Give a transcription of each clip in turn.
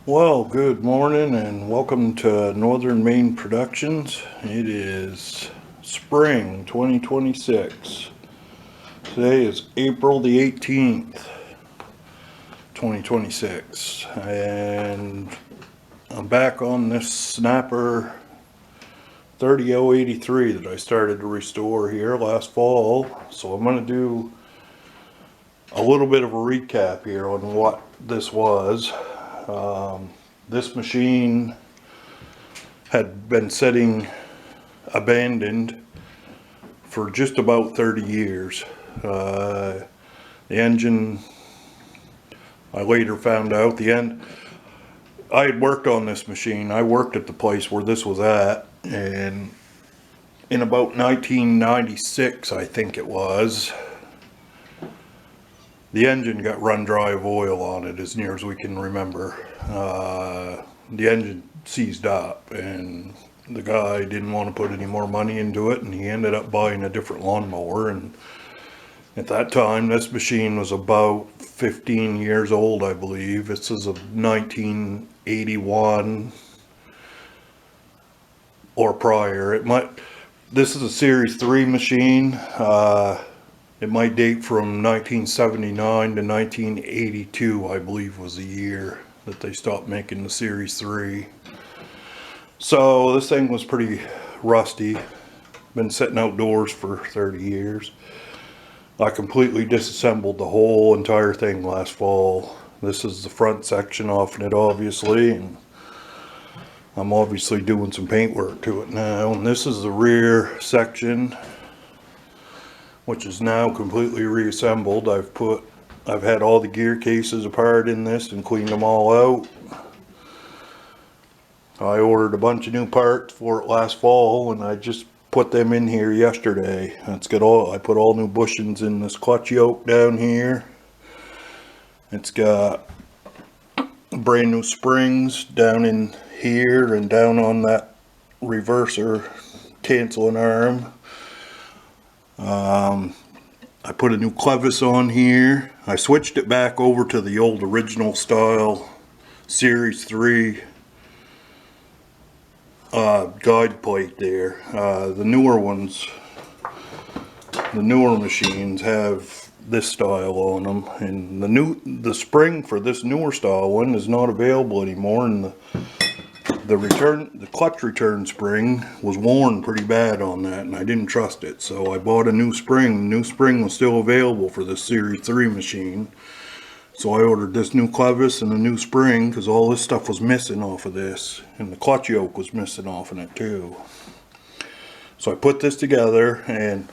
Well, good morning and welcome to Northern Maine Productions. It is spring 2026. Today is April the 18th, 2026. And I'm back on this snapper 30083 that I started to restore here last fall. So I'm going to do a little bit of a recap here on what this was. This machine had been sitting abandoned for just about 30 years. The engine, I later found out, I had worked on this machine. I worked at the place where this was at, and in about 1996, I think it was, the engine got run dry of oil on it, as near as we can remember. The engine seized up, and the guy didn't want to put any more money into it, and he ended up buying a different lawnmower. And at that time, this machine was about 15 years old, I believe. This is a 1981 or prior. This is a Series 3 machine. It might date from 1979 to 1982, I believe, was the year that they stopped making the Series 3. So this thing was pretty rusty. Been sitting outdoors for 30 years. I completely disassembled the whole entire thing last fall. This is the front section off it, obviously, and I'm obviously doing some paint work to it now. And this is the rear section, which is now completely reassembled. I've had all the gear cases apart in this and cleaned them all out. I ordered a bunch of new parts for it last fall, and I just put them in here yesterday. I put all new bushings in this clutch yoke down here. It's got brand new springs down in here and down on that reverser canceling arm. I put a new clevis on here. I switched it back over to the old original style Series 3 guide plate there. The newer machines have this style on them, and the spring for this newer style one is not available anymore, and the clutch return spring was worn pretty bad on that, and I didn't trust it, so I bought a new spring. The new spring was still available for this Series 3 machine, so I ordered this new clevis and a new spring because all this stuff was missing off of this, and the clutch yoke was missing off of it too. So I put this together, and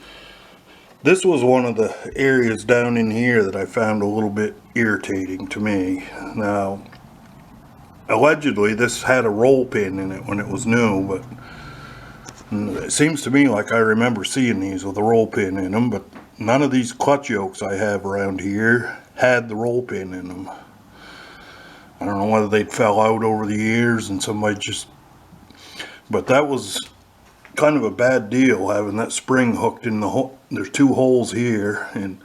this was one of the areas down in here that I found a little bit irritating to me. Now, allegedly this had a roll pin in it when it was new, but it seems to me like I remember seeing these with a roll pin in them, but none of these clutch yokes I have around here had the roll pin in them. I don't know whether they fell out over the years and but that was kind of a bad deal, having that spring hooked in the hole. There's two holes here, and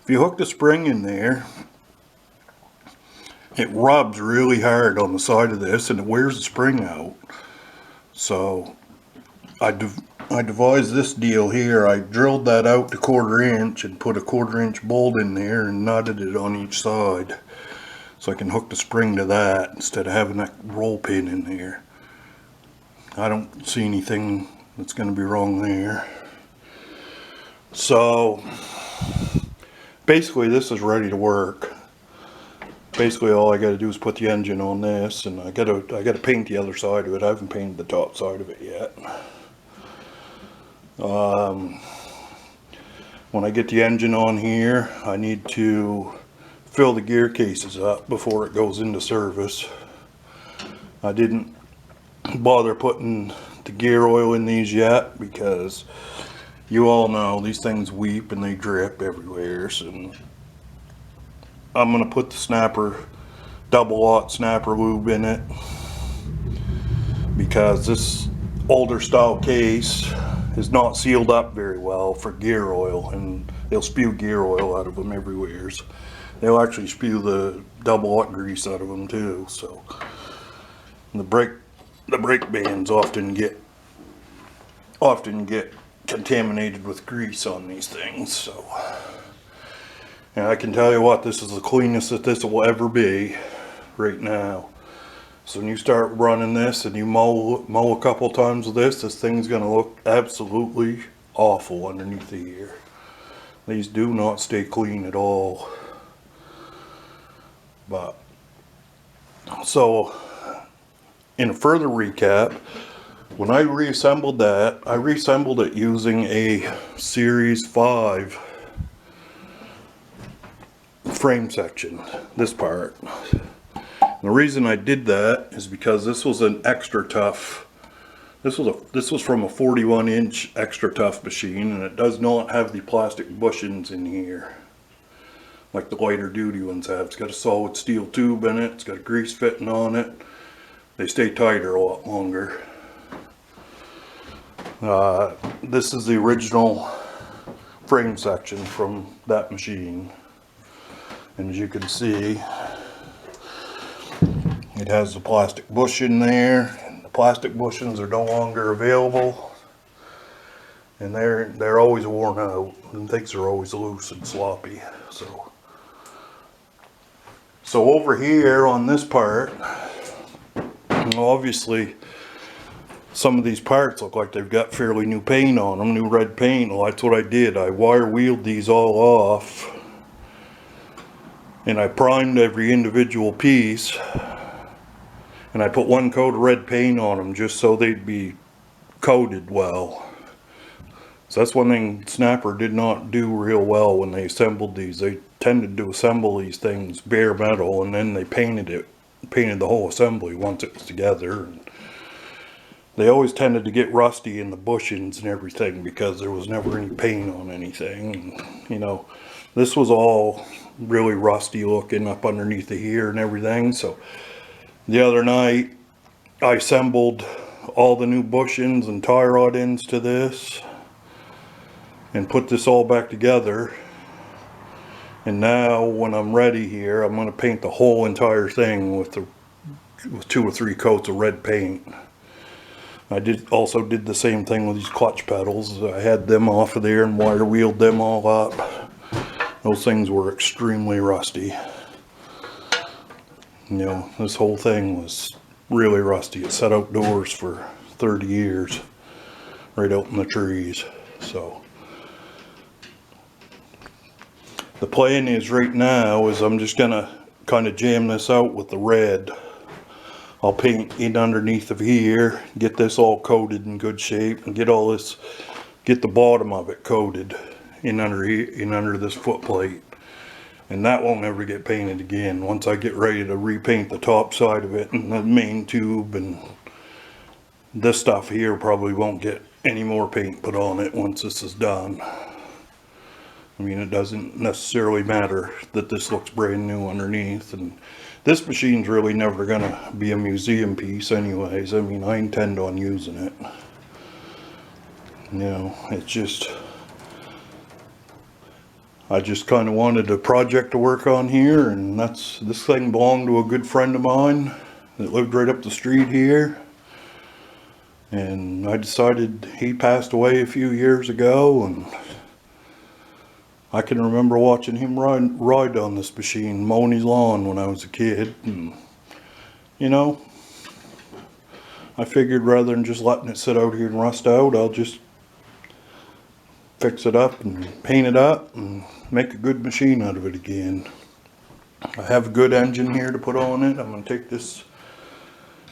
if you hook the spring in there, it rubs really hard on the side of this and it wears the spring out. So I devised this deal here. I drilled that out to 1/4 inch and put a 1/4 inch bolt in there and knotted it on each side, so I can hook the spring to that instead of having that roll pin in there. I don't see anything that's going to be wrong there. So basically this is ready to work. Basically all I got to do is put the engine on this, and I got to paint the other side of it. I haven't painted the top side of it yet. When I get the engine on here, I need to fill the gear cases up before it goes into service. I didn't bother putting the gear oil in these yet because you all know these things weep and they drip everywhere. So I'm going to put the double aught snapper lube in it, because this older style case is not sealed up very well for gear oil, and they'll spew gear oil out of them everywhere. They'll actually spew the double aught grease out of them too. So The brake bands often get contaminated with grease on these things. So, and I can tell you what, this is the cleanest that this will ever be right now. So when you start running this and you mow a couple times with this thing's gonna look absolutely awful underneath the ear. These do not stay clean at all. But so in a further recap, when I reassembled that, I reassembled it using a Series 5 frame section, this part. The reason I did that is because this was an extra tough, this was from a 41-inch extra tough machine, and it does not have the plastic bushings in here like the lighter duty ones have. It's got a solid steel tube in it, it's got a grease fitting on it. They stay tighter a lot longer. This is the original frame section from that machine, and as you can see, it has the plastic bushing there. The plastic bushings are no longer available, and they're always worn out, and things are always loose and sloppy. So over here on this part, obviously some of these parts look like they've got fairly new paint on them, new red paint. Well, that's what I did. I wire wheeled these all off, and I primed every individual piece, and I put one coat of red paint on them just so they'd be coated well. So that's one thing Snapper did not do real well when they assembled these. They tended to assemble these things bare metal, and then they painted the whole assembly once it was together. And they always tended to get rusty in the bushings and everything because there was never any paint on anything. And, you know, this was all really rusty looking up underneath the here and everything. So the other night I assembled all the new bushings and tie rod ends to this and put this all back together. And now when I'm ready here, I'm going to paint the whole entire thing with 2 or 3 coats of red paint. I also did the same thing with these clutch pedals. I had them off of there and wire wheeled them all up. Those things were extremely rusty. You know, this whole thing was really rusty. It sat outdoors for 30 years, right out in the trees. So the plan is right now is I'm just gonna kind of jam this out with the red. I'll paint in underneath of here, get this all coated in good shape, and get the bottom of it coated in under this foot plate. And that won't ever get painted again once I get ready to repaint the top side of it and the main tube, and this stuff here probably won't get any more paint put on it once this is done. I mean, it doesn't necessarily matter that this looks brand new underneath, and this machine's really never gonna be a museum piece anyways. I mean, I intend on using it. You know, it's just, I just kind of wanted a project to work on here, and this thing belonged to a good friend of mine that lived right up the street here. And I decided, he passed away a few years ago, and I can remember watching him ride on this machine, mowing his lawn when I was a kid. And, you know, I figured rather than just letting it sit out here and rust out, I'll just fix it up and paint it up and make a good machine out of it again. I have a good engine here to put on it. I'm going to take this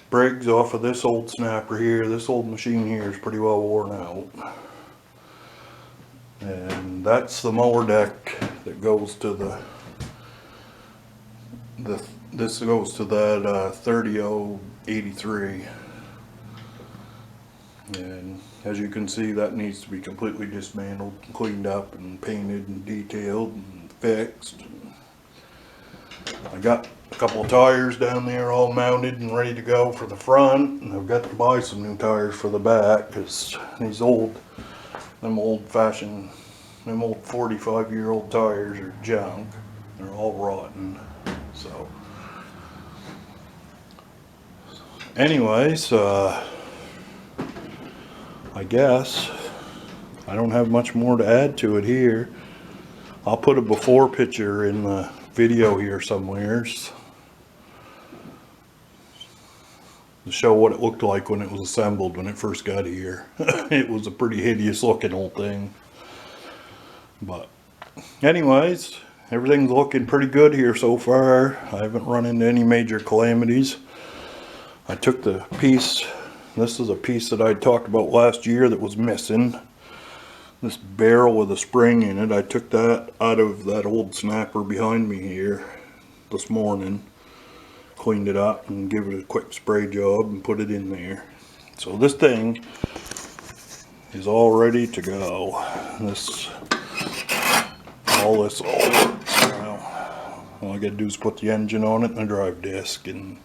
Briggs off of this old Snapper here. This old machine here is pretty well worn out. And that's the mower deck that goes to this goes to that 3083. And as you can see, that needs to be completely dismantled, cleaned up, and painted and detailed and fixed. I got a couple of tires down there all mounted and ready to go for the front, and I've got to buy some new tires for the back because these them old 45-year-old tires are junk. They're all rotten. So anyways, I guess I don't have much more to add to it here. I'll put a before picture in the video here somewheres to show what it looked like when it was assembled when it first got here. It was a pretty hideous looking old thing. But anyways, everything's looking pretty good here so far. I haven't run into any major calamities. I took the piece, this is a piece that I talked about last year that was missing. This barrel with a spring in it, I took that out of that old snapper behind me here this morning. Cleaned it up and give it a quick spray job and put it in there. So this thing is all ready to go. All works now. All I gotta do is put the engine on it and the drive disc, and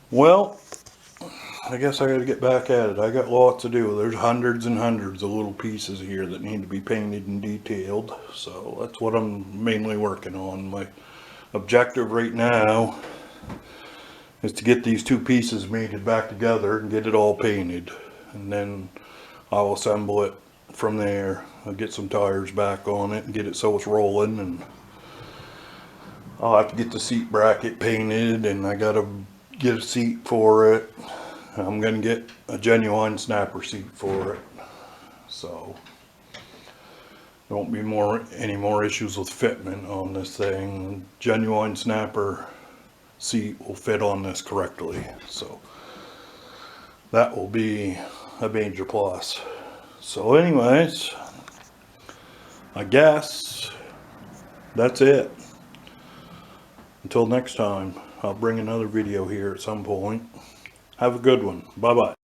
well, I guess I gotta get back at it. I got lots to do. There's hundreds and hundreds of little pieces here that need to be painted and detailed, so that's what I'm mainly working on. My objective right now is to get these two pieces mated back together and get it all painted, and then I'll assemble it from there. I'll get some tires back on it and get it so it's rolling, and I'll have to get the seat bracket painted, and I gotta get a seat for it. I'm gonna get a genuine snapper seat for it, so there won't be any more issues with fitment on this thing. Genuine snapper seat will fit on this correctly, so that will be a major plus. So anyways, I guess that's it. Until next time, I'll bring another video here at some point. Have a good one. Bye bye.